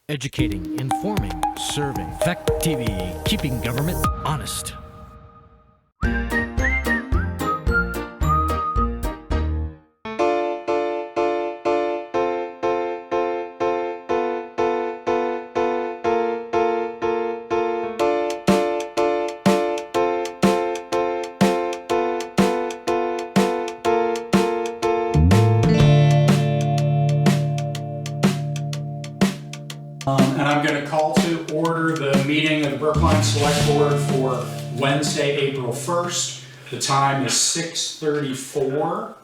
Educating, informing, serving. Fact TV, keeping government honest. And I'm going to call to order the meeting of the Brookline Select Board for Wednesday, April 1st. The time is 6:34.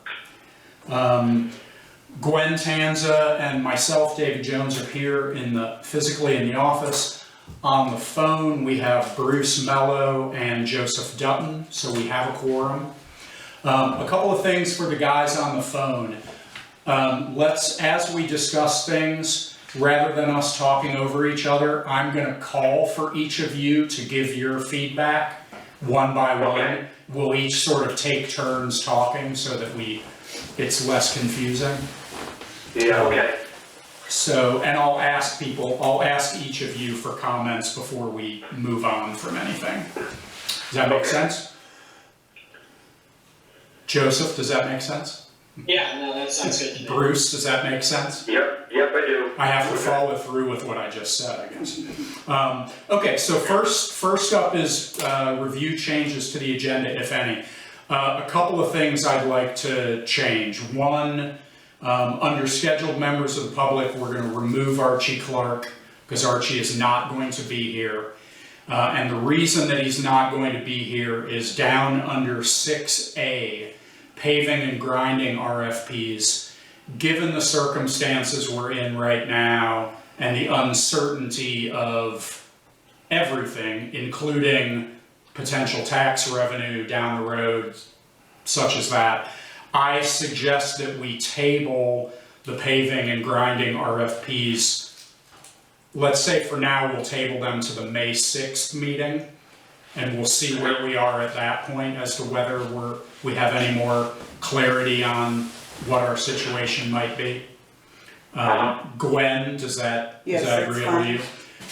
Gwen Tanza and myself, David Jones, are here physically in the office. On the phone, we have Bruce Mello and Joseph Dutton, so we have a quorum. A couple of things for the guys on the phone. As we discuss things, rather than us talking over each other, I'm going to call for each of you to give your feedback one by one. We'll each sort of take turns talking so that it's less confusing. Yeah, okay. So, and I'll ask each of you for comments before we move on from anything. Does that make sense? Joseph, does that make sense? Yeah, no, that sounds good to me. Bruce, does that make sense? Yep, I do. I have to follow through with what I just said, I guess. Okay, so first up is review changes to the agenda, if any. A couple of things I'd like to change. One, under scheduled members of the public, we're going to remove Archie Clark because Archie is not going to be here. And the reason that he's not going to be here is down under 6A, paving and grinding RFPs. Given the circumstances we're in right now and the uncertainty of everything, including potential tax revenue down the road, such as that, I suggest that we table the paving and grinding RFPs. Let's say for now we'll table them to the May 6th meeting, and we'll see where we are at that point as to whether we have any more clarity on what our situation might be. Gwen, is that agreeable to you?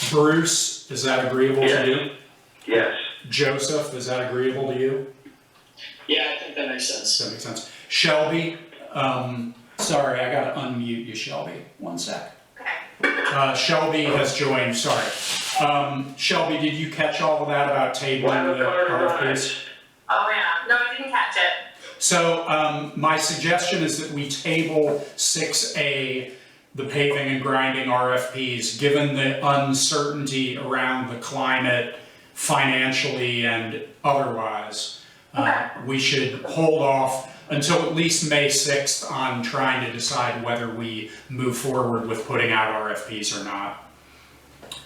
Bruce, is that agreeable to you? Yes. Joseph, is that agreeable to you? Yeah, I think that makes sense. That makes sense. Shelby, sorry, I gotta unmute you, Shelby. One sec. Shelby has joined, sorry. Shelby, did you catch all of that about tabling the RFPs? Oh yeah, no, I didn't catch it. So my suggestion is that we table 6A, the paving and grinding RFPs, given the uncertainty around the climate financially and otherwise. We should hold off until at least May 6th on trying to decide whether we move forward with putting out RFPs or not.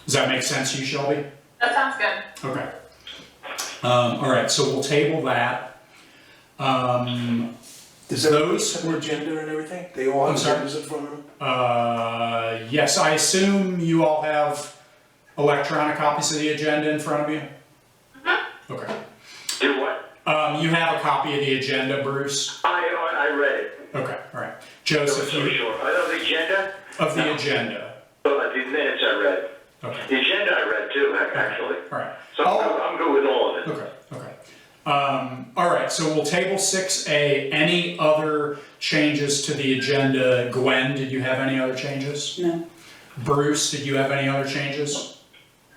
Does that make sense to you, Shelby? That sounds good. Okay. All right, so we'll table that. Does those have an agenda and everything? They all have agendas in front of them? Yes, I assume you all have electronic copies of the agenda in front of you? Mm-hmm. Okay. Do what? You have a copy of the agenda, Bruce? I read it. Okay, all right. Joseph, So sure. The agenda? Of the agenda. The minutes I read. Okay. The agenda I read too, actually. All right. So I'm good with all of it. Okay. All right, so we'll table 6A. Any other changes to the agenda? Gwen, did you have any other changes? No. Bruce, did you have any other changes?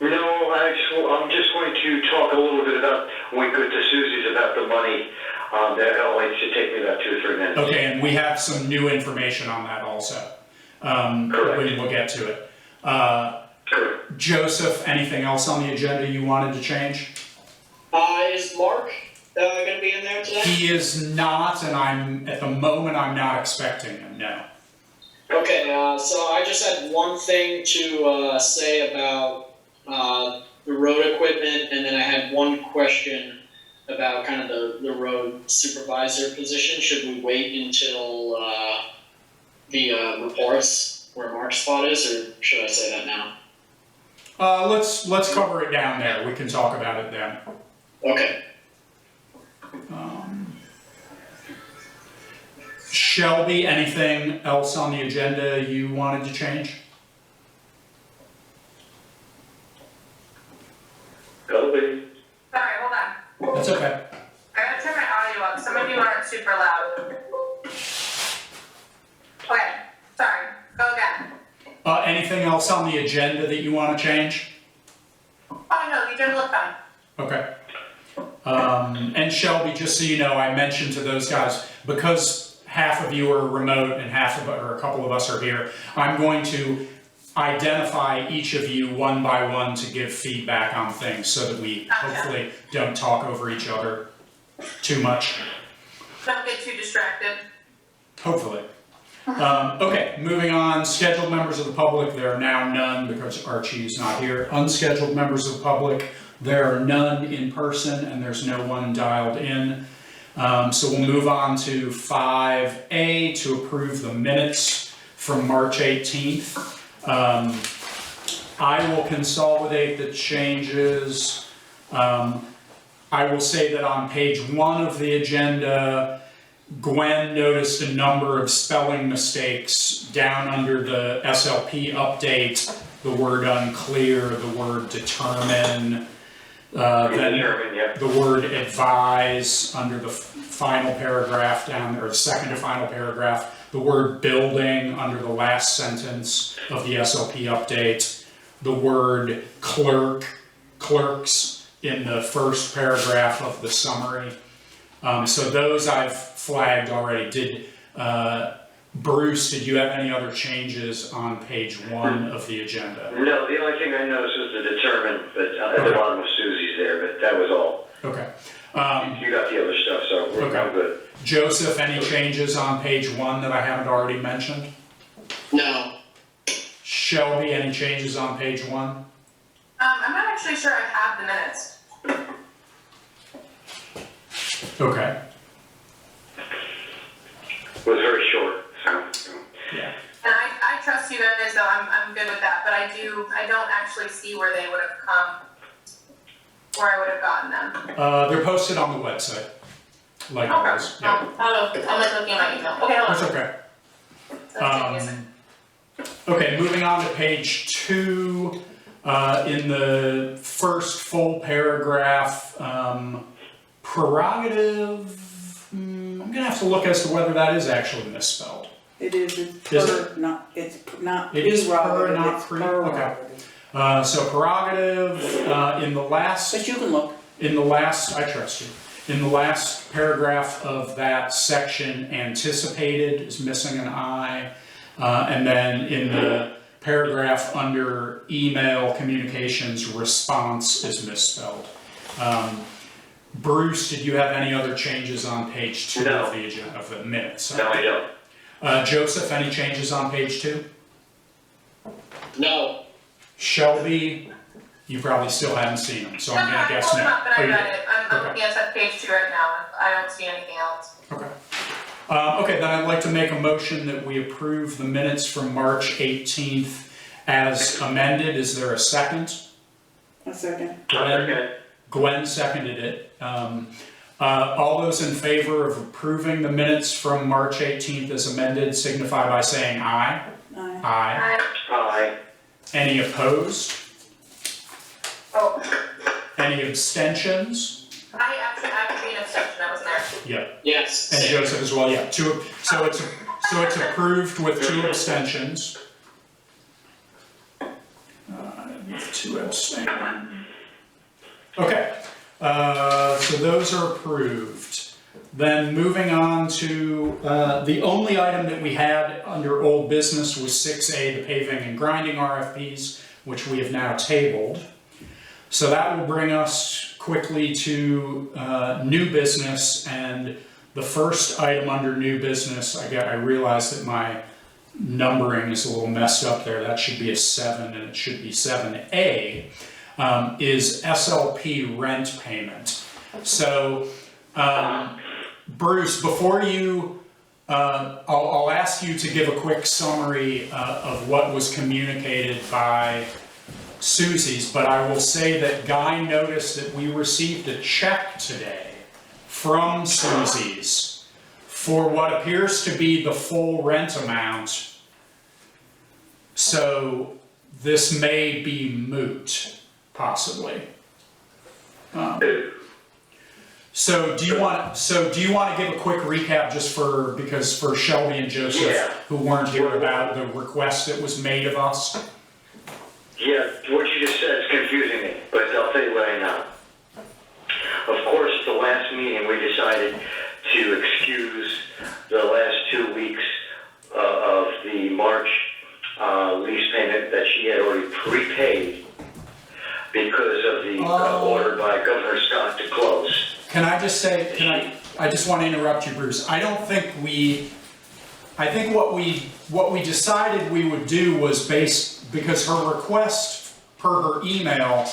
No, I'm just going to talk a little bit about, when we go to Susie's about the money. That only should take me about 2 or 3 minutes. Okay, and we have some new information on that also. Correct. We'll get to it. Correct. Joseph, anything else on the agenda you wanted to change? Is Mark going to be in there today? He is not, and at the moment I'm not expecting him, no. Okay, so I just had one thing to say about the road equipment, and then I had one question about kind of the road supervisor position. Should we wait until the reports where Mark's spot is, or should I say that now? Let's cover it down there. We can talk about it then. Okay. Shelby, anything else on the agenda you wanted to change? Colby. Sorry, hold on. That's okay. I gotta turn my audio up. Some of you aren't super loud. Okay, sorry. Go again. Anything else on the agenda that you want to change? Oh, no, you didn't look fine. Okay. And Shelby, just so you know, I mentioned to those guys, because half of you are remote and or a couple of us are here, I'm going to identify each of you one by one to give feedback on things so that we hopefully don't talk over each other too much. Don't get too distracted. Hopefully. Okay, moving on. Scheduled members of the public, there are now none because Archie is not here. Unscheduled members of the public, there are none in person and there's no one dialed in. So we'll move on to 5A to approve the minutes from March 18th. I will consolidate the changes. I will say that on page 1 of the agenda, Gwen noticed a number of spelling mistakes down under the SLP update, the word unclear, the word determine, then the word advise under the final paragraph down there, or the second to final paragraph, the word building under the last sentence of the SLP update, the word clerks in the first paragraph of the summary. So those I've flagged already. Bruce, did you have any other changes on page 1 of the agenda? No, the only thing I noticed was the determine, but at the bottom of Susie's there, but that was all. Okay. You got the other stuff, so I'm good. Joseph, any changes on page 1 that I haven't already mentioned? No. Shelby, any changes on page 1? I'm not actually sure I have the minutes. Okay. It was very short, so. Yeah. And I trust you guys, so I'm good with that, but I don't actually see where they would have come, where I would have gotten them. They're posted on the website. Like always. Yeah. I'm like looking at my email. Okay, hold on. That's okay. That's confusing. Okay, moving on to page 2, in the first full paragraph, prerogative, I'm gonna have to look as to whether that is actually misspelled. It is, it's Is per, not, it's not It is per, prerogative, not it's pre? prerogative. So prerogative, in the last, But you can look, I trust you. In the last paragraph of that section, anticipated is missing an I. And then in the paragraph under email communications, response is misspelled. Bruce, did you have any other changes on page 2 No. of the agenda, of the minutes? No, I don't. Joseph, any changes on page 2? No. Shelby, you probably still haven't seen them, so I'm gonna guess I pulled them no. up and Oh, I you read did? it. I'm Okay. looking at page 2 right now. I don't see anything else. Okay. Okay, then I'd like to make a motion that we approve the minutes from March 18th as amended. Is there a second? a second. Gwen seconded it. All those in favor of approving the minutes from March 18th as amended signify by saying aye. Aye. Aye. Aye. Any opposed? Oh, Any abstentions? I have to be an abstention. I wasn't there. Yep. Yes. And Joseph as well, yeah. So it's approved with 2 abstentions. With 2 abstaining. Okay, so those are approved. Then moving on to, the only item that we had under old business was 6A, the paving and grinding RFPs, which we have now tabled. So that will bring us quickly to new business, and the first item under new business, I realized that my numbering is a little messed up there. That should be a 7 and it should be 7A, is SLP rent payment. So, Bruce, before you, I'll ask you to give a quick summary of what was communicated by Susie's, but I will say that Guy noticed that we received a check today from Susie's for what appears to be the full rent amount. So this may be moot, possibly. So do you want to give a quick recap just because for Shelby and Joseph, Yeah. who weren't here, about the request that was made of us? Yeah, what you just said is confusing me, but I'll tell you what I know. Of course, at the last meeting, we decided to excuse the last 2 weeks of the March lease payment that she had already prepaid because of the order by Governor Scott to close. Can I just say, I just want to interrupt you, Bruce. I think what we decided we would do was because her request per her email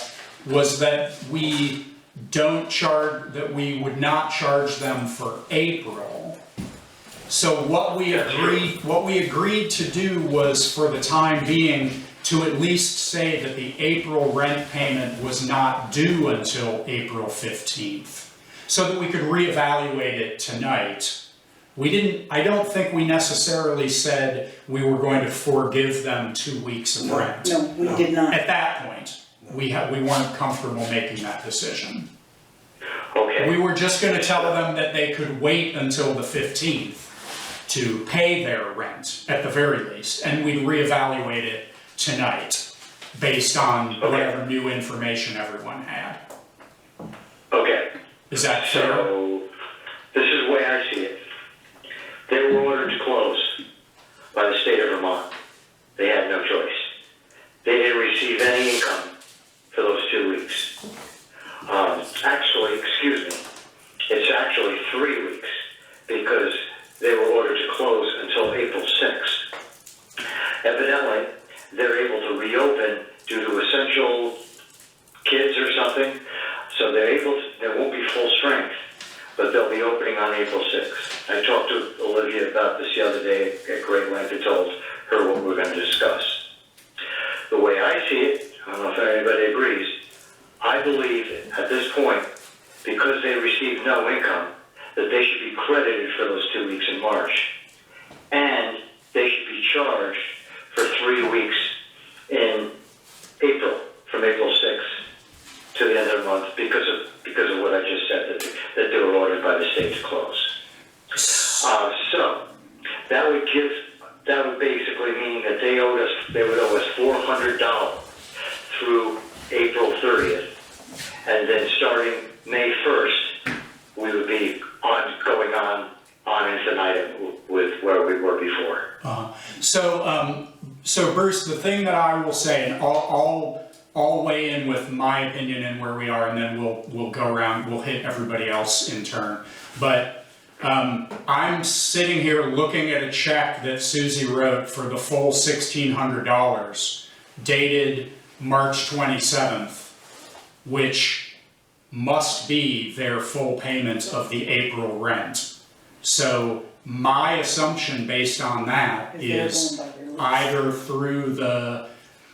was that we would not charge them for April. So what we agreed to do was, for the time being, to at least say that the April rent payment was not due until April 15th, so that we could reevaluate it tonight. I don't think we necessarily said we were going to forgive them 2 weeks of rent. No, we did not. At that point, we weren't comfortable making that decision. Okay. We were just gonna tell them that they could wait until the 15th to pay their rent, at the very least, and we'd reevaluate it tonight, based on whatever new information everyone had. Okay. Is that fair? So, this is the way I see it. They were ordered to close by the state of Vermont. They had no choice. They didn't receive any income for those 2 weeks. Actually, excuse me, it's actually 3 weeks because they were ordered to close until April 6th. Evidently, they're able to reopen due to essential kids or something, so they won't be full strength, but they'll be opening on April 6th. I talked to Olivia about this the other day at great length and told her what we're going to discuss. The way I see it, I don't know if anybody agrees, I believe at this point, because they received no income, that they should be credited for those 2 weeks in March. And they should be charged for 3 weeks in April, from April 6th to the end of the month, because of what I just said, that they were ordered by the state to close. So that would basically mean that they would owe us $400 through April 30th, and then starting May 1st, we would be going on infinitum with where we were before. So Bruce, the thing that I will say, and I'll weigh in with my opinion and where we are, and then we'll go around, we'll hit everybody else in turn. But I'm sitting here looking at a check that Susie wrote for the full $1,600, dated March 27th, which must be their full payment of the April rent. So my assumption based on that is either through the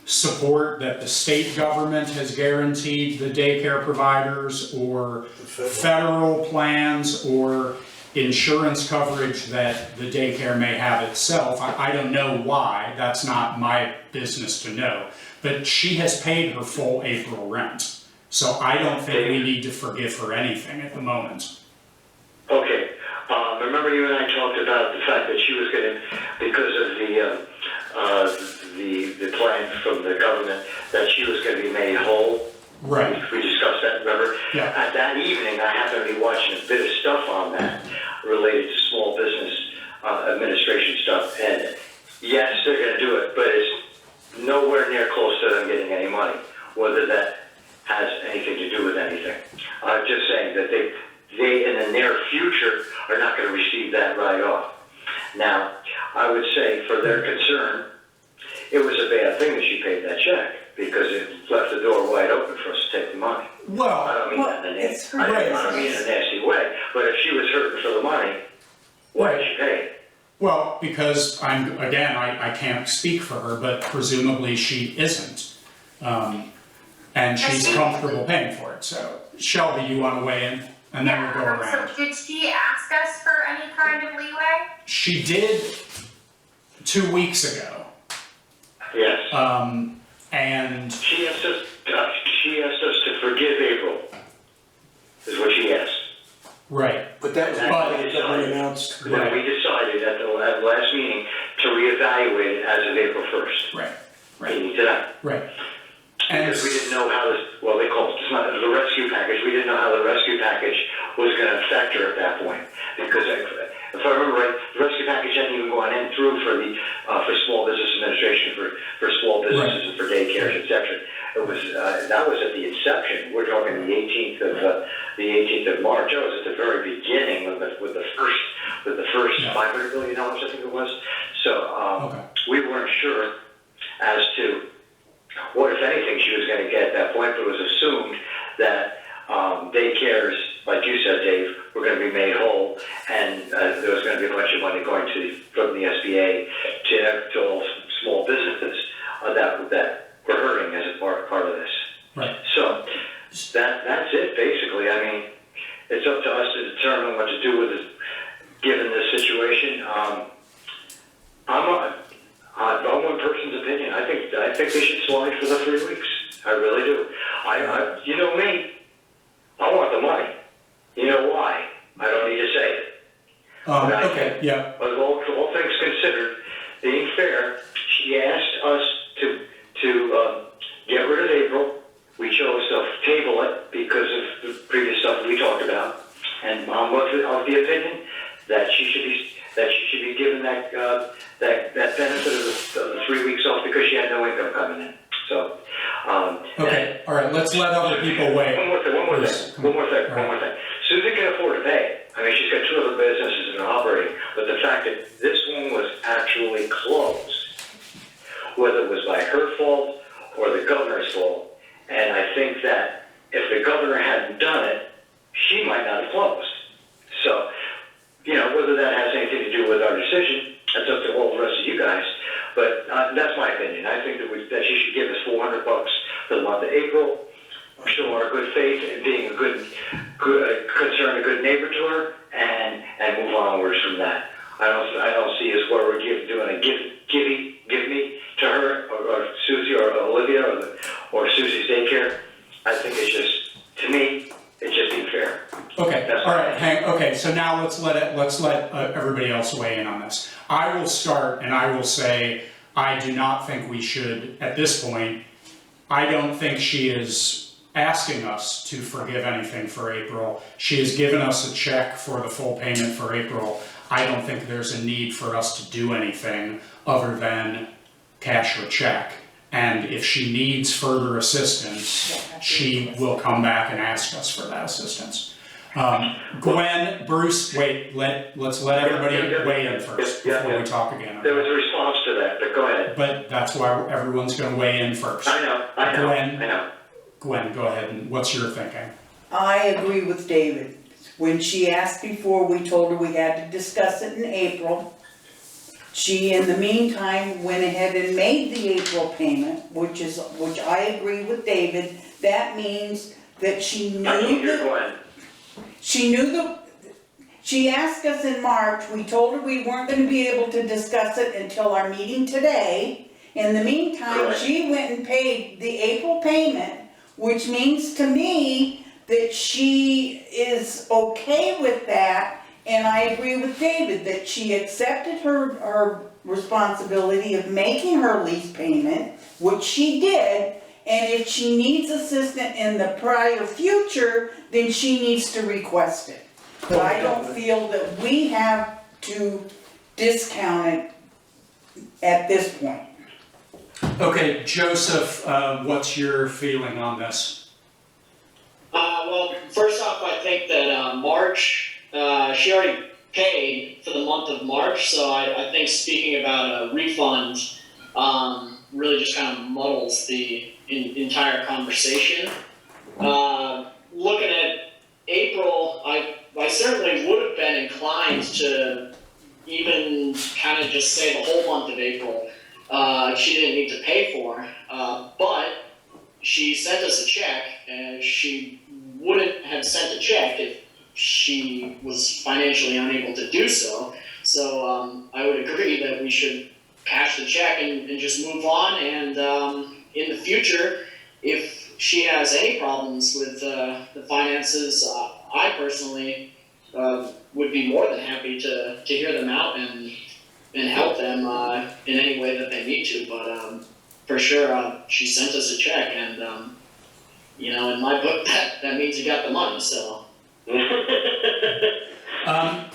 support that the state government has guaranteed the daycare providers, or federal plans, or insurance coverage that the daycare may have itself. I don't know why, that's not my business to know. But she has paid her full April rent. So I don't think we need to forgive her anything at the moment. Okay. Remember you and I talked about the fact that she was going to, because of the plan from the government, that she was going to be made whole. Right. We discussed that, remember? Yeah. At that evening, I happened to be watching a bit of stuff on that related to small business administration stuff. And yes, they're going to do it, but it's nowhere near close to them getting any money, whether that has anything to do with anything. I'm just saying that they in the near future are not going to receive that right off. Now, I would say for their concern, it was a bad thing that she paid that check, because it left the door wide open for us to take the money. Well, I don't mean that in a it's her I don't mean in a nasty way, but if she was hurting for the money, why did she pay it? well, because I can't speak for her, but presumably she isn't. And she's comfortable paying for it. So Shelby, you want to weigh in? And then we'll go around. So did she ask us for any kind of leeway? She did 2 weeks ago. Yes. And She asked us to forgive April. Right. But that was But- what the government announced. Then we decided at the last meeting to reevaluate it as of April 1st. Right. Meeting today. Right. And Because we didn't know how this, well, they call it, it's not the rescue package, we didn't know how the rescue package was gonna affect her at that point. Because if I remember right, the rescue package hadn't even gone in through for Small Business Administration, for small businesses and for daycares, et cetera. It was, that was at the inception, we're talking the 18th of March, that was at the very beginning with the first Yeah. $500 million, I think it was. So, Okay. we weren't sure as to what, if anything, she was going to get at that point, but it was assumed that daycares, like you said, Dave, were going to be made whole, and there was going to be a bunch of money going from the SBA to all small businesses that were hurting as a part of this. Right. So that's it, basically. I mean, it's up to us to determine what to do with it, given this situation. I'm one person's opinion. I think they should slide for the 3 weeks. I really do. You know me. I want the money. You know why? I don't need to say it. Okay. Yeah. But all things considered, being fair, she asked us to get rid of April. We chose to table it because of the previous stuff we talked about, and I'm of the opinion that she should be given that benefit of the 3 weeks off because she had no income coming in. So. Okay. All right. Let's let other people weigh. One more thing. Susie can afford to pay. I mean, she's got 2 other businesses that are operating, but the fact that this one was actually closed, whether it was by her fault or the governor's fault, and I think that if the governor hadn't done it, she might not have closed. So, whether that has anything to do with our decision, that's up to all the rest of you guys. But that's my opinion. I think that she should give us $400 for the month of April, show our good faith and being a good concern, a good neighbor to her, and move onwards from that. I don't see us where we're doing a give me to her or Susie or Olivia or Susie's daycare. I think it's just, to me, it's just being fair. Okay. All right. Okay. So now let's let everybody else weigh in on this. I will start, and I will say I do not think we should at this point. I don't think she is asking us to forgive anything for April. She has given us a check for the full payment for April. I don't think there's a need for us to do anything other than cash her check. And if she needs further assistance, she will come back and ask us for that assistance. Gwen, Bruce, wait, let's let everybody weigh in first before we talk again. There was a response to that, but go ahead. But that's why everyone's going to weigh in first. I know. Gwen, go ahead, and what's your thinking? I agree with David. When she asked before, we told her we had to discuss it in April. She, in the meantime, went ahead and made the April payment, which I agree with David. That means that she knew she asked us in March, we told her we weren't gonna be able to discuss it until our meeting today. In the meantime, she went and paid the April payment, which means to me that she is okay with that. And I agree with David that she accepted her responsibility of making her lease payment, which she did. And if she needs assistance in the prior future, then she needs to request it. But I don't feel that we have to discount it at this point. Okay, Joseph, what's your feeling on this? Well, first off, I think that March, she already paid for the month of March, so I think speaking about a refund really just kind of muddles the entire conversation. Looking at April, I certainly would have been inclined to even kind of just say the whole month of April she didn't need to pay for, but she sent us a check, and she wouldn't have sent a check if she was financially unable to do so. So I would agree that we should cash the check and just move on, and in the future, if she has any problems with the finances, I personally would be more than happy to hear them out and help them in any way that they need to. But for sure, she sent us a check, and in my book, that means you got the money. So.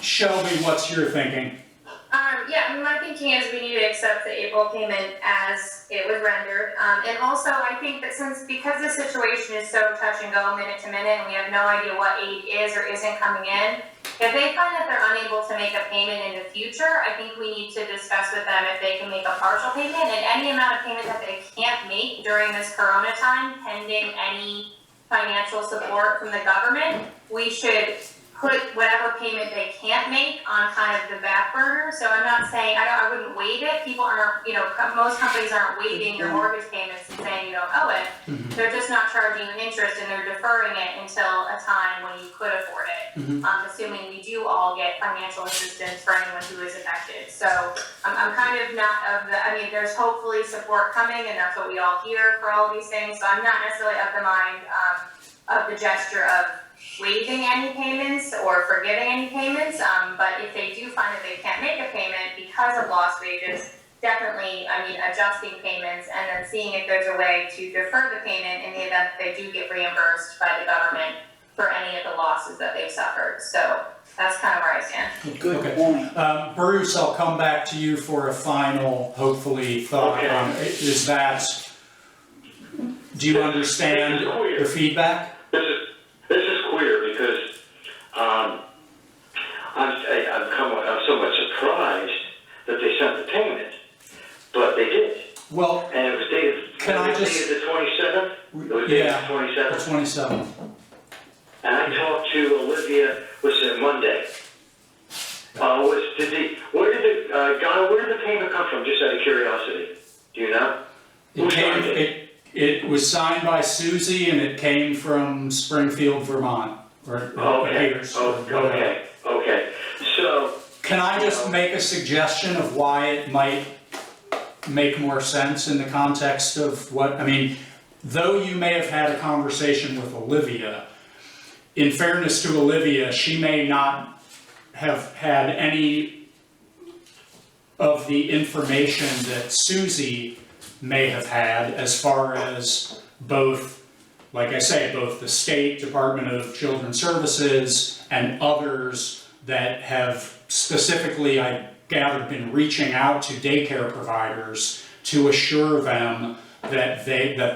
Shelby, what's your thinking? Yeah, my thinking is we need to accept the April payment as it was rendered. And also, I think that because the situation is so touch and go minute to minute, and we have no idea what aid is or isn't coming in, if they find that they're unable to make a payment in the future, I think we need to discuss with them if they can make a partial payment, and any amount of payment that they can't make during this Corona time, pending any financial support from the government, we should put whatever payment they can't make on kind of the back burner. So I'm not saying, I wouldn't waive it. People aren't, most companies aren't waiving their mortgage payments and saying you don't owe it. Mm-hmm. They're just not charging you interest, and they're deferring it until a time when you could afford it. Mm-hmm. Assuming we do all get financial assistance for anyone who is affected. So I'm kind of not of the, there's hopefully support coming, and that's what we all hear for all of these things. So I'm not necessarily of the mind of the gesture of waiving any payments or forgiving any payments, but if they do find that they can't make a payment because of lost wages, definitely, adjusting payments and then seeing if there's a way to defer the payment in the event that they do get reimbursed by the government for any of the losses that they've suffered. So that's kind of where I stand. Good point. Bruce, I'll come back to you for a final, hopefully, thought. Okay. Do you understand the feedback? This is queer because I'm so much surprised that they sent the payment, but they did. Well, And it was dated. Dated the 27th. It was dated the 27th. The 27th. And I talked to Olivia. Was it Monday? Where did the payment come from? Just out of curiosity, do you know? It was signed by Susie, and it came from Springfield, Vermont, or Peters. Okay. So. Can I just make a suggestion of why it might make more sense in the context of though you may have had a conversation with Olivia, in fairness to Olivia, she may not have had any of the information that Susie may have had as far as both, like I say, both the State Department of Children's Services and others that have specifically, I gather, been reaching out to daycare providers to assure them that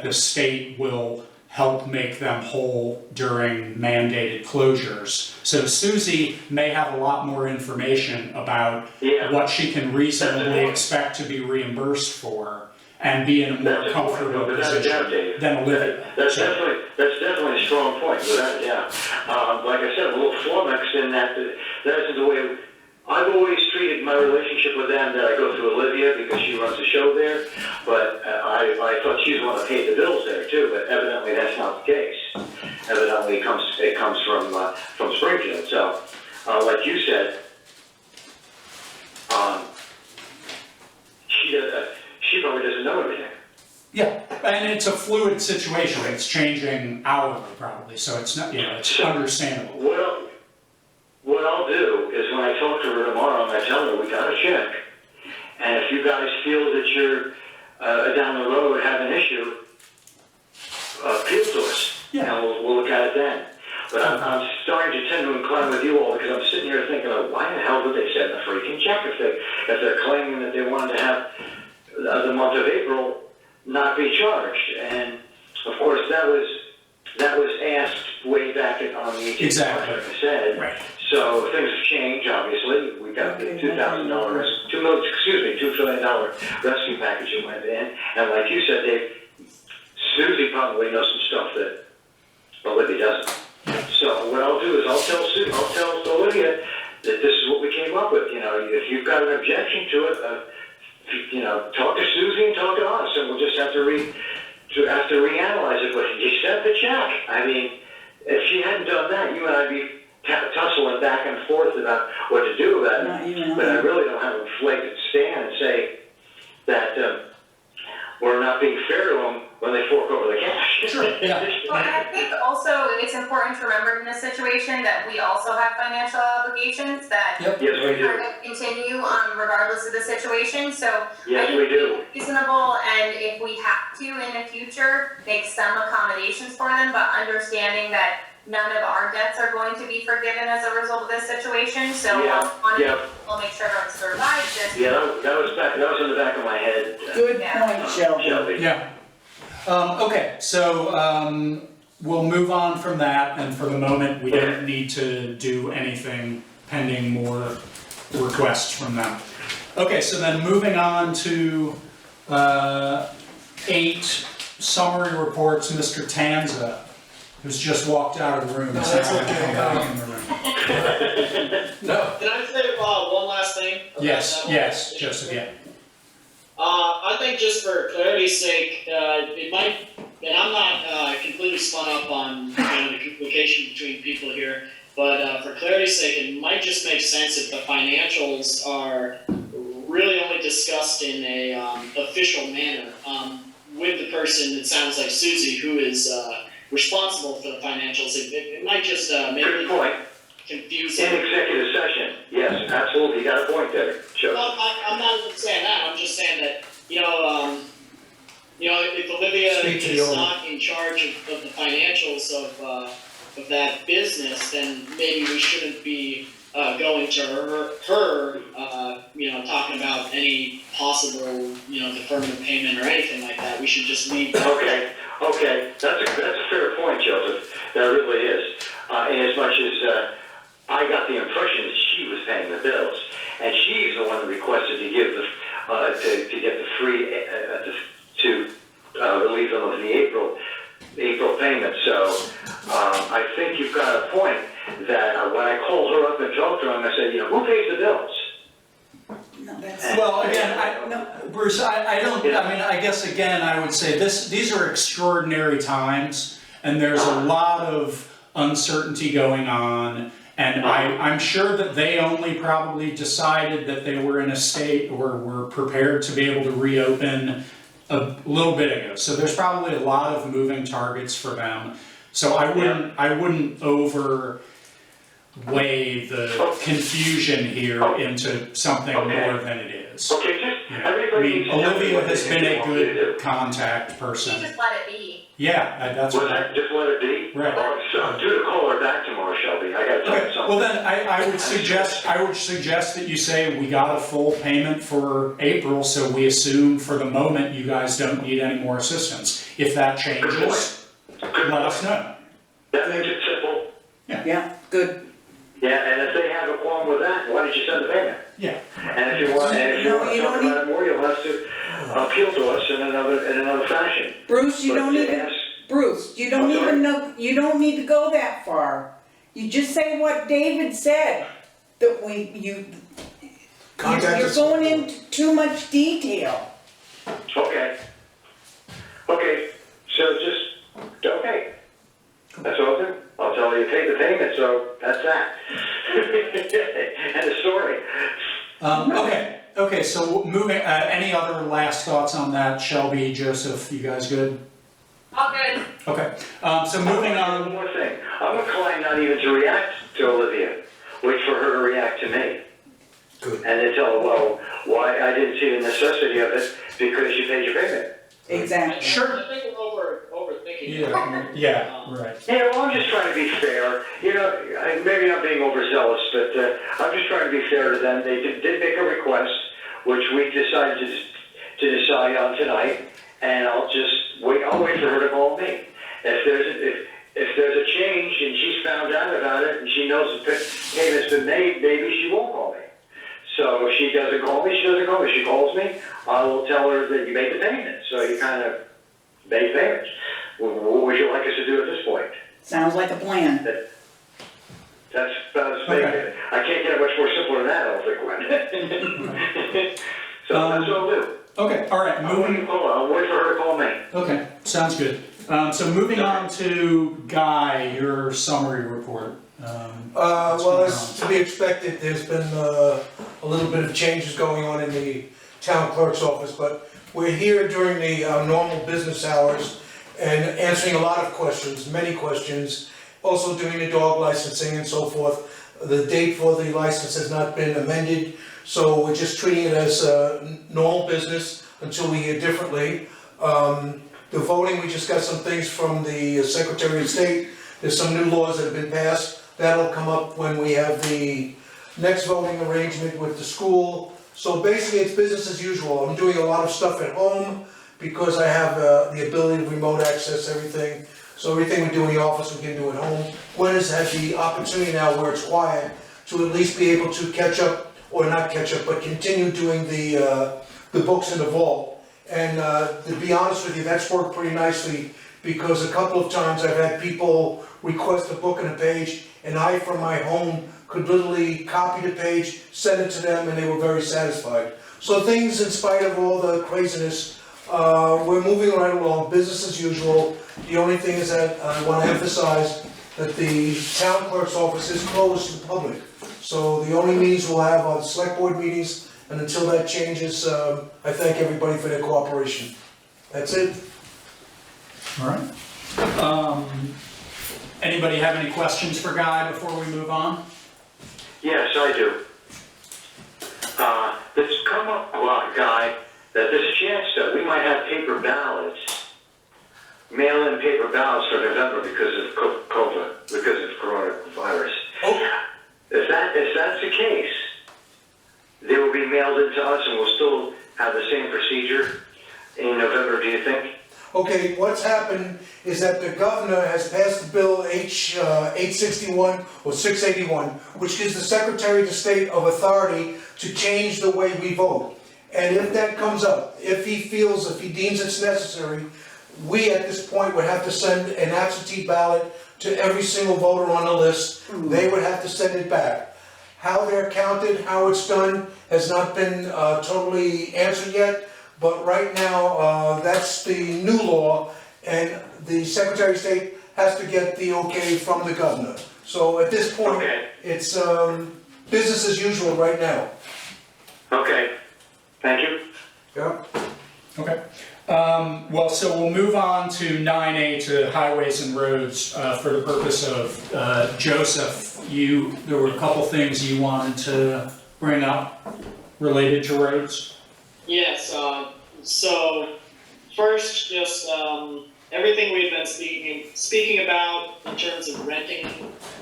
the state will help make them whole during mandated closures. So Susie may have a lot more information about what she can reasonably expect to be reimbursed for, and be in a more comfortable position than Olivia. That's definitely a strong point, without a doubt. Like I said, I'm a little flummoxed in that isn't the way I've always treated my relationship with them, that I go through Olivia because she runs the show there, but I thought she's the one that paid the bills there too, but evidently that's not the case. Evidently it comes from Springfield. So, like you said, she probably doesn't know everything. Yeah, and it's a fluid situation. It's changing hourly probably, so it's not, it's understandable. What I'll do is when I talk to her tomorrow and I tell her we got a check, and if you guys feel that you're down the road have an issue, appeal to us, and we'll look at it then. But I'm starting to tend to incline with you all because I'm sitting here thinking, why the hell did they send the freaking check if they're claiming that they wanted to have the month of April not be charged? And of course that was asked way back on the 18th, exactly. Like I said. Right. So things have changed. Obviously, we got the $2 trillion rescue package that went in, and like you said, Susie probably knows some stuff that Olivia doesn't. So what I'll do is I'll tell Olivia that this is what we came up with. If you've got an objection to it, talk to Susie and talk to us, and we'll just have to reanalyze it. But you sent the check. If she hadn't done that, you and I'd be tussling back and forth about what to do about it. But I really don't have a flag to stand and say that we're not being fair to them when they fork over the cash. Sure, yeah. Well, and I think also it's important to remember in this situation that we also have financial obligations that Yep. Yes, we are do. going to continue, regardless of the situation, so. Yes, I we think do. it's reasonable, and if we have to in the future, make some accommodations for them, but understanding that none of our debts are going to be forgiven as a result of this situation, so we'll make sure everyone survives this. Yeah, that was in the back of my head. Good Yeah. point, Shelby. Shelby. Yeah. Okay, so, we'll move on from that, and for the moment, we don't need to do anything pending more requests from them. Okay, so then moving on to, 8 summary reports, Mr. Tanza, who's just walked out of the room. Is That's now okay. come back in the room. No. Can I say one last thing? about Yes, that? yes, Joseph, yeah. I think just for clarity's sake, it might, and I'm not completely spun up on the communication between people here, but for clarity's sake, it might just make sense if the financials are really only discussed in a official manner with the person, it sounds like Susie, who is responsible for the financials. It might just make Good it point. confusing. In executive session, yes, absolutely, you got a point there, Joe. Well, I'm not even saying that, I'm just saying that, if Olivia Speak to the is owner. not in charge of the financials of that business, then maybe we shouldn't be going to her, talking about any possible, deferment of payment or anything like that. We should just leave that. Okay, that's a fair point, Joseph, that really is. In as much as, I got the impression that she was paying the bills, and she's the one that requested to give to get the free, to relieve them of the April payment. So, I think you've got a point that when I called her up and talked to her, I said, who pays the bills? No, that's. Well, again, Bruce, I guess again, I would say these are extraordinary times, and there's a lot of uncertainty going on, and I'm sure that they only probably decided that they were in a state or were prepared to be able to reopen a little bit ago. So there's probably a lot of moving targets for them. So I wouldn't overweigh the confusion here into something more than it is. Okay, just, Yeah. everybody needs to know Olivia what has they been a want to do. good contact You person. just let it be. Yeah, that's Was what that, just let it be? Right. Oh, so I'm due to call her back tomorrow, Shelby, I gotta tell you Okay, something. well then, I would suggest that you say we got a full payment for April, so we assume for the moment you guys don't need any more assistance. If that changes, Good let us point. know. That makes it simple. Yeah, good. Yeah, and if they have a qualm with that, why don't you send the payment? Yeah, And if you want, No, you to talk don't about it more, you'll have to appeal to us in another fashion. Bruce, you But don't even, yes, Bruce, you don't I'm sorry? even know, you don't need to go that far. You just say what David said, that you're going into too much detail. Okay, so just, okay. That's all good. I'll tell you, pay the payment, so that's that. End of story. okay, so moving, any other last thoughts on that? Shelby, Joseph, you guys good? All good. Okay, so moving One on, more thing. I'm inclined not even to react to Olivia. Wait for her to react to me. Good. And then tell her, well, why I didn't see the necessity of it because you paid your payment. Exactly. Sure. I think we're overthinking it. yeah, right. I'm just trying to be fair. Maybe I'm being overzealous, but I'm just trying to be fair to them. They did make a request, which we decided to decide on tonight, and I'll wait for her to call me. If there's a change and she's found out about it and she knows the payment's been made, maybe she won't call me. So if she doesn't call me, she doesn't call me. If she calls me, I will tell her that you made the payment. So you kind of made payments. What would you like us to do at this point? Sounds like a plan. That's Okay. I can't get it much more simpler than that, I don't think, Gwen. So that's what I'll do. Okay, all right, I'll wait for her to call me. Okay, sounds good. So moving on to Guy, your summary report. Well, as to be expected, there's been a little bit of changes going on in the town clerk's office, but we're here during the normal business hours and answering a lot of questions, many questions, also doing the dog licensing and so forth. The date for the license has not been amended, so we're just treating it as normal business until we hear differently. The voting, we just got some things from the Secretary of State. There's some new laws that have been passed. That'll come up when we have the next voting arrangement with the school. So basically, it's business as usual. I'm doing a lot of stuff at home because I have the ability to remote access everything. So everything we do in the office, we can do at home. Gwen has had the opportunity now where it's quiet to at least be able to catch up, or not catch up, but continue doing the books in the vault. And to be honest with you, that's worked pretty nicely because a couple of times I've had people request a book and a page, and I, from my home, could literally copy the page, send it to them, and they were very satisfied. So things, in spite of all the craziness, we're moving right along, business as usual. The only thing is that I want to emphasize that the town clerk's office is closed to the public. So the only meetings we'll have are the select board meetings, and until that changes, I thank everybody for their cooperation. That's it. All right. Anybody have any questions for Guy before we move on? Yes, I do. There's come up a lot, Guy, that there's a chance that we might have paper ballots, mail-in paper ballots for November because of COVID, because of coronavirus. Oh. If that's the case, they will be mailed in to us and we'll still have the same procedure in November, do you think? Okay, what's happened is that the governor has passed the bill H 861 or 681, which gives the Secretary of State of authority to change the way we vote. And if that comes up, if he deems it's necessary, we at this point would have to send an absentee ballot to every single voter on the list. They would have to send it back. How they're counted, how it's done, has not been totally answered yet. But right now, that's the new law, and the Secretary of State has to get the okay from the governor. So at this point, Okay. it's business as usual right now. Okay, thank you. Yeah. Okay. Well, so we'll move on to 9A, to highways and roads, for the purpose of Joseph. There were a couple things you wanted to bring up related to roads. Yes, so first, just everything we've been speaking about in terms of renting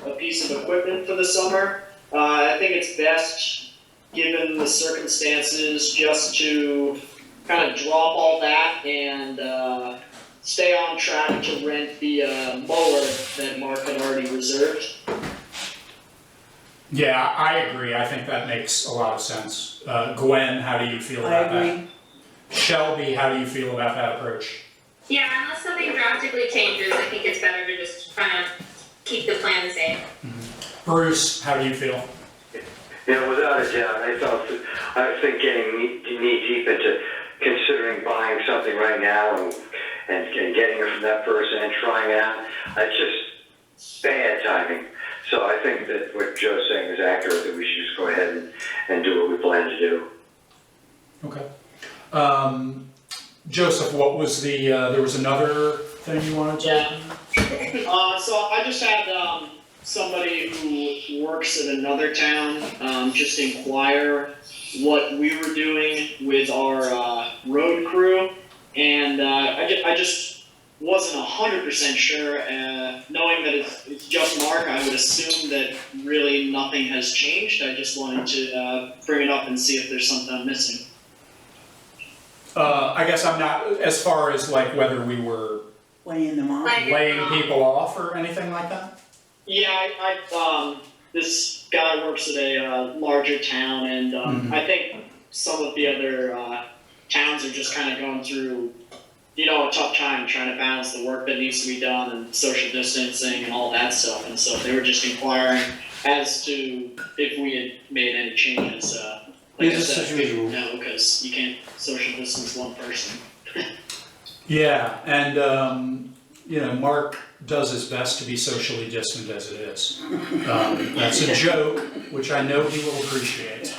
a piece of equipment for the summer. I think it's best, given the circumstances, just to kind of drop all that and stay on track to rent the mower that Mark had already reserved. Yeah, I agree. I think that makes a lot of sense. Gwen, how do you feel about that? I agree. Shelby, how do you feel about that approach? Yeah, unless something drastically changes, I think it's better to just kind of keep the plan the same. Bruce, how do you feel? Yeah, without a doubt, I think getting knee deep into considering buying something right now and getting it from that person and trying it out, it's just bad timing. So I think that what Joe's saying is accurate, that we should just go ahead and do what we plan to do. Okay. Joseph, what was there was another thing you wanted to? Yeah. So I just had somebody who works at another town just inquire what we were doing with our road crew, and I just wasn't 100% sure. Knowing that it's just Mark, I would assume that really nothing has changed. I just wanted to bring it up and see if there's something I'm missing. I guess I'm not, as far as like whether we were Laying them off. laying people off or anything like that? Yeah, I this guy works at a larger town, and I think some of the other towns are just kind of going through, a tough time trying to balance the work that needs to be done and social distancing and all that stuff. And so they were just inquiring as to if we had made any changes. Like Business I as said, usual. no, because you can't social distance one person. Yeah, and Mark does his best to be socially distant as it is. That's a joke, which I know he will appreciate.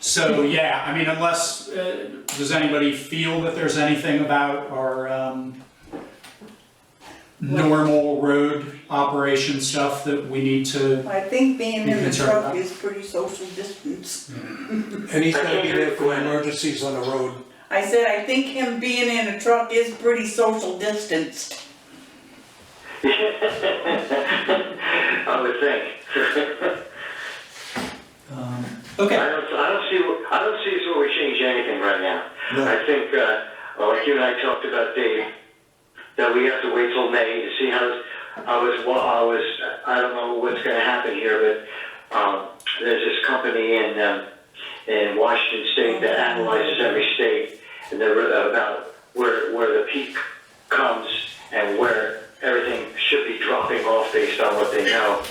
So, yeah, I mean, unless, does anybody feel that there's anything about our, normal road operation stuff that we need to, I think being in the concerned truck about? is pretty social distance. And he's gotta be there for emergencies on the road. I said, I think him being in a truck is pretty social distanced. I would think. okay. I don't see as where we change anything right now. No. I think, like you and I talked about, Dave, that we have to wait till May to see how I don't know what's going to happen here, but there's this company in Washington State that analyzes every state, and they're about where the peak comes and where everything should be dropping off based on what they know.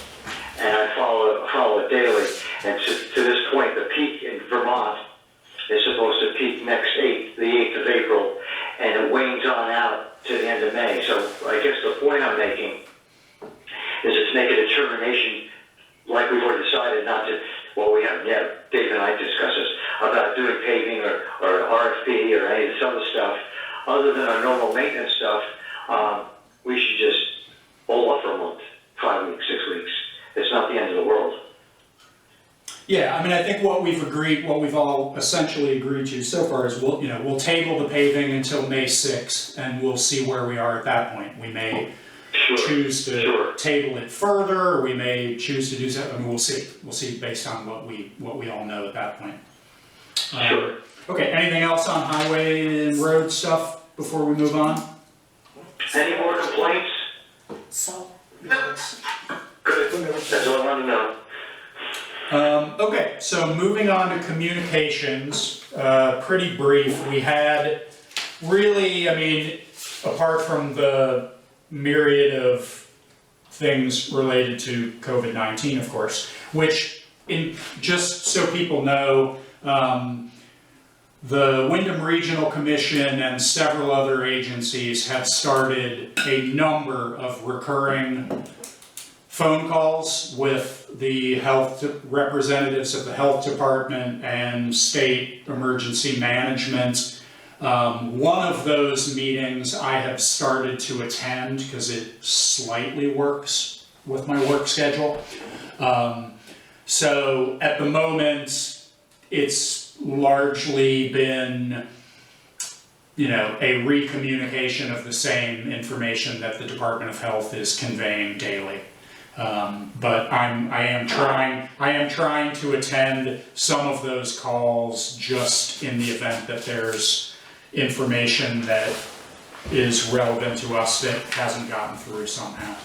And I follow it daily. And to this point, the peak in Vermont is supposed to peak the 8th of April, and it wanes on out to the end of May. So I guess the point I'm making is it's make a determination, like we've already decided not to, well, we haven't yet, Dave and I discussed this, about doing paving or RFP or any of this other stuff. Other than our normal maintenance stuff, we should just hold off for a month, 5 weeks, 6 weeks. It's not the end of the world. Yeah, I mean, I think what we've all essentially agreed to so far is we'll table the paving until May 6th, and we'll see where we are at that point. We may choose to table it further, or we may choose to do something. I mean, we'll see. We'll see based on what we all know at that point. Sure. Okay. Anything else on highway and road stuff before we move on? Any more complaints? So. Good. That's all I want to know. Okay, so moving on to communications, pretty brief. We had really, I mean, apart from the myriad of things related to COVID-19, of course, which, just so people know, the Wyndham Regional Commission and several other agencies have started a number of recurring phone calls with the representatives of the health department and state emergency management. One of those meetings I have started to attend because it slightly works with my work schedule. So at the moment, it's largely been, a recommunication of the same information that the Department of Health is conveying daily. But I am trying to attend some of those calls just in the event that there's information that is relevant to us that hasn't gotten through somehow.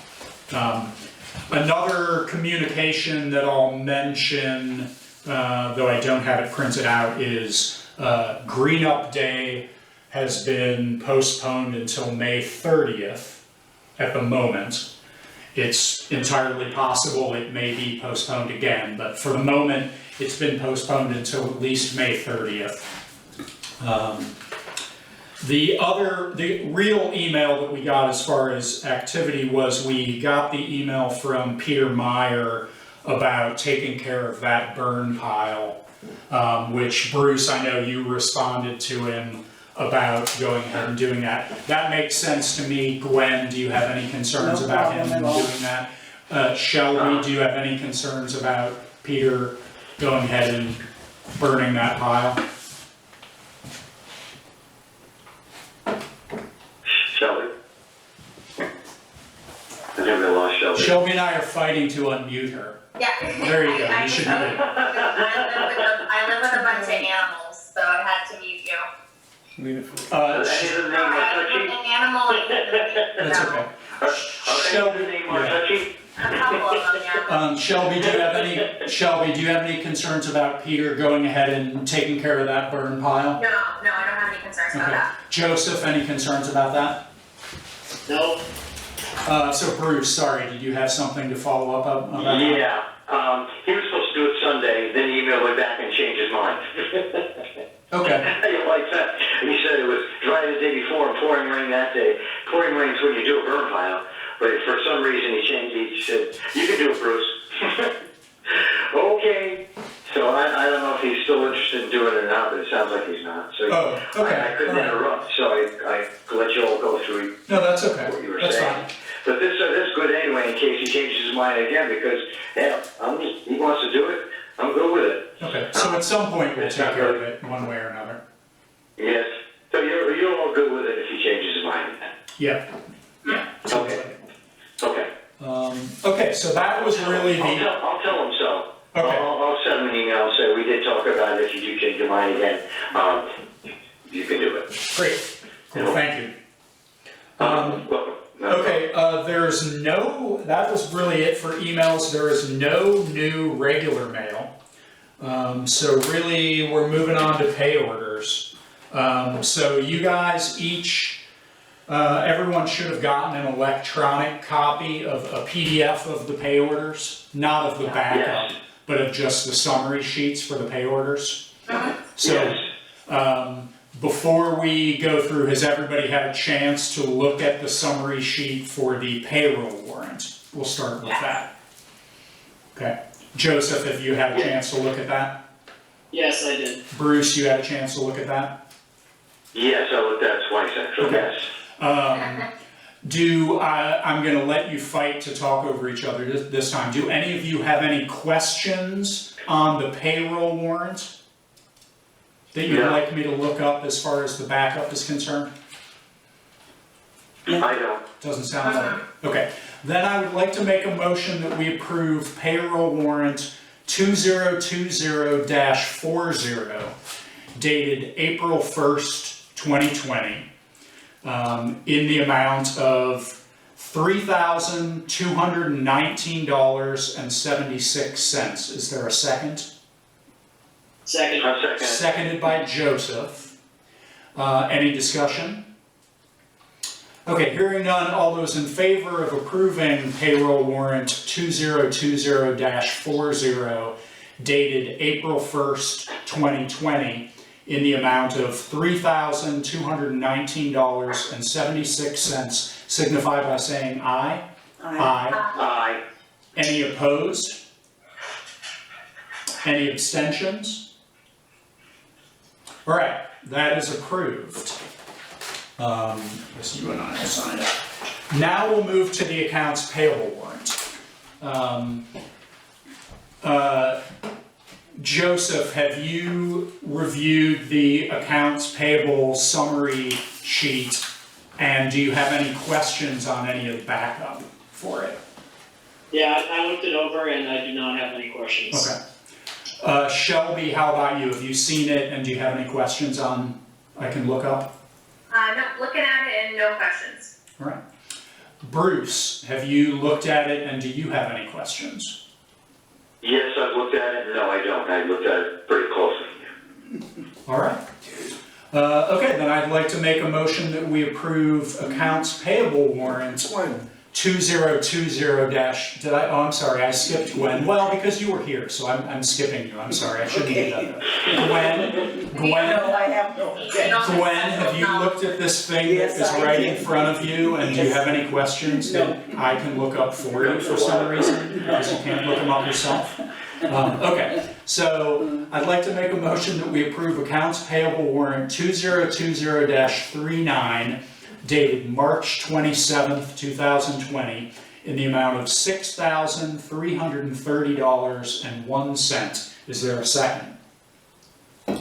Another communication that I'll mention, though I don't have it printed out, is Green Up Day has been postponed until May 30th at the moment. It's entirely possible it may be postponed again, but for the moment, it's been postponed until at least May 30th. The real email that we got as far as activity was we got the email from Peter Meyer about taking care of that burn pile, which Bruce, I know you responded to him about going ahead and doing that. That makes sense to me. Gwen, do you have any concerns about him doing that? Shelby, do you have any concerns about Peter going ahead and burning that pile? Shelby? I think we lost Shelby. Shelby and I are fighting to unmute her. Yeah. There you go. You should be good. I live with a bunch of animals, so I had to mute you. Any of the name An animal and That's okay. Shelby, the name are touchy? a couple of them, yeah. Shelby, do you have any concerns about Peter going ahead and taking care of that burn pile? No, I don't have any concerns about Okay. that. Joseph, any concerns about that? No, So Bruce, sorry, did you have something to follow up about that? Yeah. He was supposed to do it Sunday, then he emailed me back and changed his mind. Okay. I like that. And he said it was dry the day before and pouring rain that day. Pouring rain is when you do a burn pile. But for some reason he changed, he said, you can do it, Bruce. Okay. So I don't know if he's still interested in doing it or not, but it sounds like he's not. So Oh, okay. I couldn't All right. interrupt, so I let you all go through No, that's okay. what you were That's saying. fine. But this is good anyway, in case he changes his mind again, because, yeah, he wants to do it, I'm good with it. Okay, so at some point we'll take care of it one way or another. Yes, so you're all good with it if he changes his mind. Yeah, yeah. Okay. Okay. Okay, so that was really the, I'll tell him so. Okay. I'll send him an email, say we did talk about it, if you do change your mind again, you can do it. great, cool, thank you. Welcome. Okay, there's no, that was really it for emails, there is no new regular mail. So really, we're moving on to pay orders. So you guys each, everyone should have gotten an electronic copy of a PDF of the pay orders, not of the backup, but of just the summary sheets for the pay orders. So, before we go through, has everybody had a chance to look at the summary sheet for the payroll warrant? We'll start with that. Okay. Joseph, have you had a chance to look at that? Yes, I did. Bruce, you had a chance to look at that? Yes, I looked at it twice, actually, Okay. yes. I'm gonna let you fight to talk over each other this time. Do any of you have any questions on the payroll warrant that you'd No. like me to look up as far as the backup is concerned? I don't. Doesn't sound like it. Okay, then I would like to make a motion that we approve payroll warrant 2020-40 dated April 1st, 2020, in the amount of $3,219.76. Is there a second? Second. I'll second it. Seconded by Joseph. Any discussion? Okay, hearing none, all those in favor of approving payroll warrant 2020-40 dated April 1st, 2020 in the amount of $3,219.76 signify by saying aye. Aye. Aye. Any opposed? Any abstentions? All right, that is approved. Guess you and I will sign it. Now we'll move to the accounts payable warrant. Joseph, have you reviewed the accounts payable summary sheet? And do you have any questions on any of the backup for it? Yeah, I looked it over and I do not have any questions. Okay. Shelby, how about you? Have you seen it and do you have any questions on, I can look up? No, looking at it and no questions. All right. Bruce, have you looked at it and do you have any questions? Yes, I've looked at it. No, I don't. I looked at it pretty closely. All right. Okay, then I'd like to make a motion that we approve accounts payable warrant 2020 did I, oh, I'm sorry, I skipped Gwen. Well, because you were here, so I'm skipping you, I'm sorry, I shouldn't do that. Gwen, I have no Gwen, have you looked at this thing that Yes, is I right did. in front of you, and do you have any questions that I can look up for you for some reason, because you can't look them up yourself? Okay, so I'd like to make a motion that we approve accounts payable warrant 2020-39 dated March 27th, 2020 in the amount of $6,330.01. Is there a second?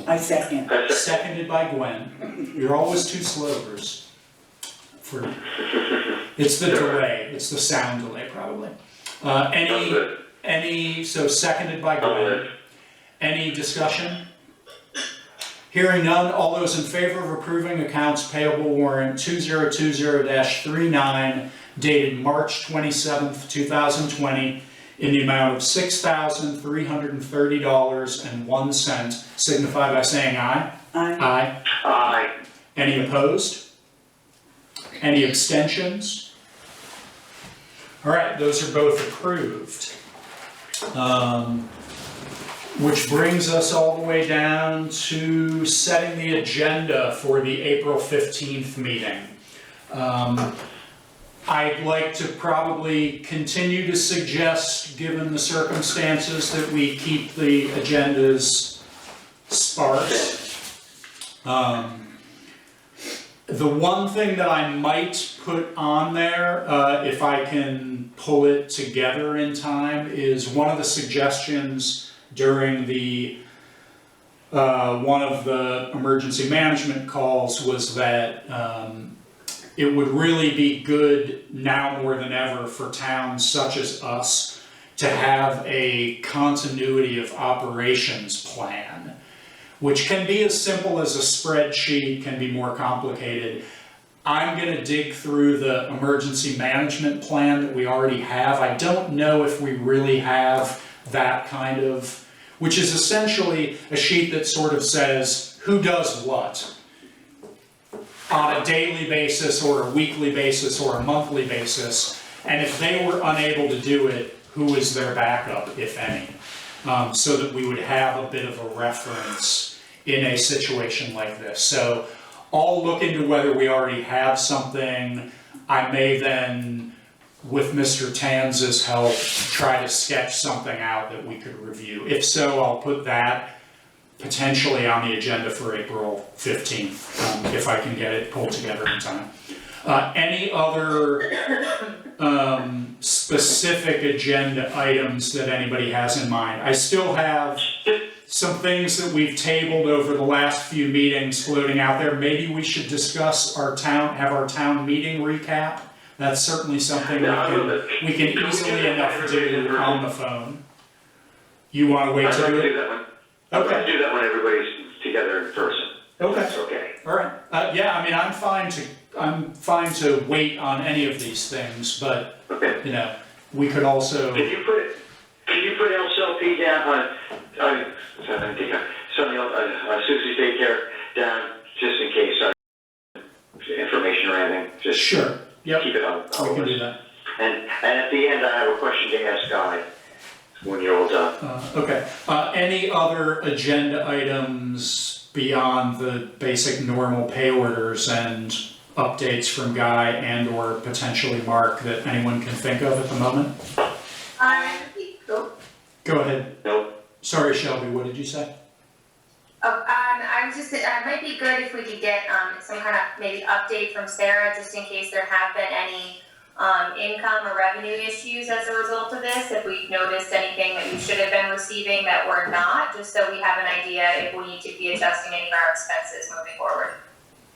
I second. Seconded by Gwen. You're always too slow, Bruce. It's the delay, it's the sound delay probably. So seconded by Gwen. Any discussion? Hearing none, all those in favor of approving accounts payable warrant 2020-39 dated March 27th, 2020 in the amount of $6,330.01 signify by saying aye. Aye. Aye. Any opposed? Any abstentions? All right, those are both approved. Which brings us all the way down to setting the agenda for the April 15th meeting. I'd like to probably continue to suggest, given the circumstances, that we keep the agendas sparse. The one thing that I might put on there, if I can pull it together in time, is one of the suggestions during the one of the emergency management calls was that it would really be good now more than ever for towns such as us to have a continuity of operations plan, which can be as simple as a spreadsheet, can be more complicated. I'm gonna dig through the emergency management plan that we already have. I don't know if we really have that kind of, which is essentially a sheet that sort of says who does what on a daily basis or a weekly basis or a monthly basis, and if they were unable to do it, who is their backup, if any, so that we would have a bit of a reference in a situation like this. So I'll look into whether we already have something. I may then, with Mr. Tanz's help, try to sketch something out that we could review. If so, I'll put that potentially on the agenda for April 15th, if I can get it pulled together in time. Any other specific agenda items that anybody has in mind? I still have some things that we've tabled over the last few meetings floating out there. Maybe we should discuss our town meeting recap. That's certainly something we can easily enough do on the phone. You want to wait to do it? Okay. Do that when everybody's together in person. Okay. That's okay. All right. Yeah, I mean, I'm fine to wait on any of these things, but Okay. you know, we could also. Can you put LCLP down on Susie's daycare down just in case information or anything? Just Sure. Yep. keep it on. We can do that. And at the end, I have a question to ask Guy when you're all done. Okay. Any other agenda items beyond the basic normal pay orders and updates from Guy and or potentially Mark that anyone can think of at the moment? Go ahead. No. Sorry, Shelby, what did you say? I was just, it might be good if we could get some kind of maybe update from Sarah, just in case there have been any income or revenue issues as a result of this, if we've noticed anything that we should have been receiving that we're not, just so we have an idea if we need to be adjusting any of our expenses moving forward.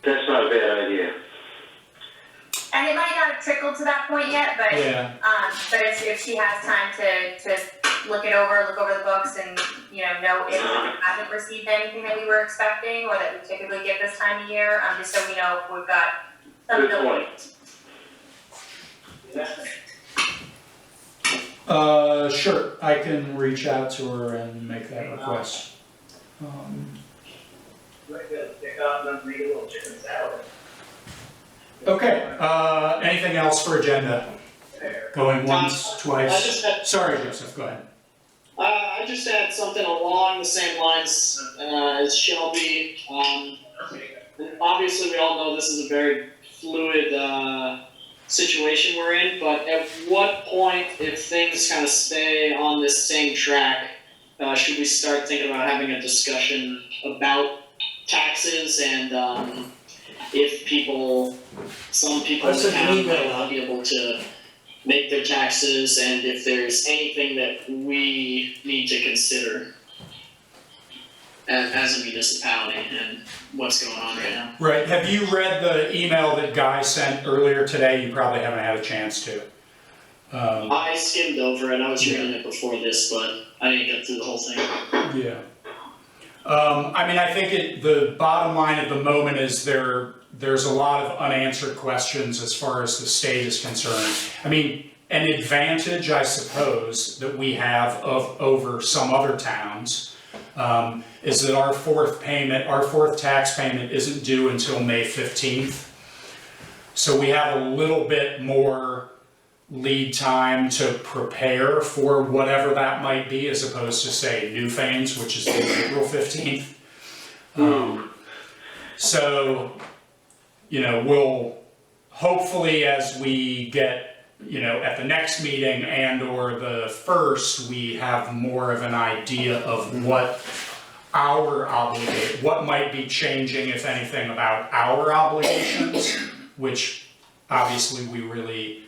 That's not a bad idea. And it might not have trickled to that point yet, but Yeah. but if she has time to look over the books and know if we haven't received anything that we were expecting or that we typically get this time of year, just so we know if we've got some Good point. Sure, I can reach out to her and make that request. Okay, anything else for agenda? Going once, twice? Sorry, Joseph, go ahead. I just had something along the same lines as Shelby. Obviously, we all know this is a very fluid situation we're in, but at what point, if things kind of stay on this same track, should we start thinking about having a discussion about taxes and if some people in the town might not be able to make their taxes, and if there's anything that we need to consider as a municipality and what's going on right now. Right, have you read the email that Guy sent earlier today? You probably haven't had a chance to. I skimmed over it, I was reading it before this, but I didn't get through the whole thing. Yeah. I mean, I think the bottom line at the moment is there's a lot of unanswered questions as far as the state is concerned. I mean, an advantage, I suppose, that we have over some other towns is that our fourth tax payment isn't due until May 15th. So we have a little bit more lead time to prepare for whatever that might be, as opposed to, say, Newfane's, which is April 15th. So, we'll hopefully as we get, at the next meeting and or the first, we have more of an idea of what what might be changing, if anything, about our obligations, which obviously we really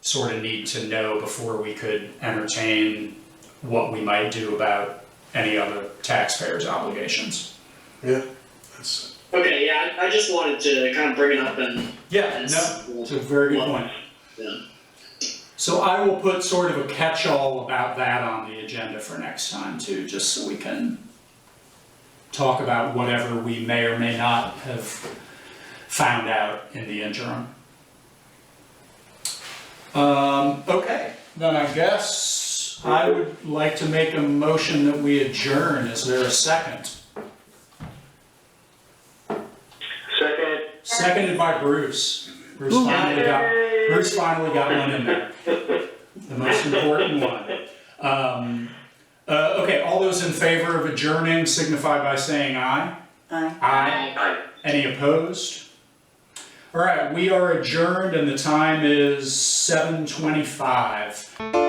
sort of need to know before we could entertain what we might do about any other taxpayers' obligations. Yeah, that's, Okay, yeah, I just wanted to kind of bring it up and. Yeah, no, it's a very good point. Yeah. So I will put sort of a catch-all about that on the agenda for next time too, just so we can talk about whatever we may or may not have found out in the interim. Okay, then I guess I would like to make a motion that we adjourn. Is there a second? Second. Seconded by Bruce. Bruce finally got one in there. The most important one. Okay, all those in favor of adjourning signify by saying aye. Aye. Aye. Aye. Any opposed? All right, we are adjourned and the time is 7:25.